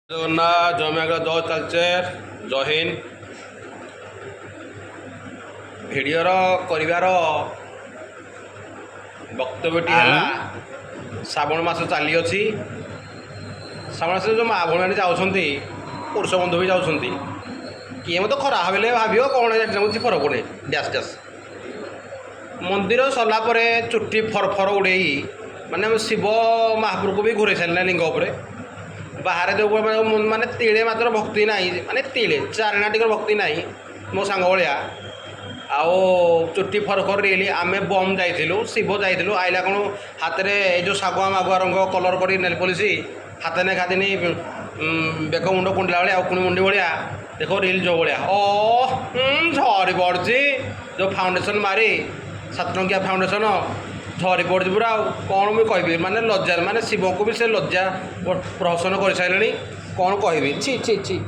जगन्नाथ जयमेघ जय तालचेर जय हिंद भिडर कर वक्तव्यटी है श्रावण मास चली अच्छी श्रावण मास जो माँ भाई मैंने जाऊँच पुरुष बंधु भी जाऊँच किए मत खरा भावे भाव कौन फरक नहीं डैश डैश मंदिर सरलापर चुट्टी फरफर उड़े माने शिव महाप्रभु को भी घूरे सारे लिंग उपर बाहर जो माने तिले मात्र भक्ति ना माने तिले चारिना टिक भक्ति ना मो सांग भाया आओ चुट्टी फरफर रेली आम बम जाइलु शिव जाइलु आइला कौन हाथ में जो सागुआ मागुआ रंग कलर कर नेल पॉलिश हाथ ने खादिनी बेक मुंड कुंडला भाया कुणी मुंडी भाया देख रिल जो भाया झरी पड़ी जो फाउंडेशन मारी 7 टंकिया फाउंडेशन झरी पड़ी पूरा कौन मुझे कहबी माने लज्जा माने शिव को भी से लज्जा प्रहसन कर सारे कौन कहबी छी छी छी।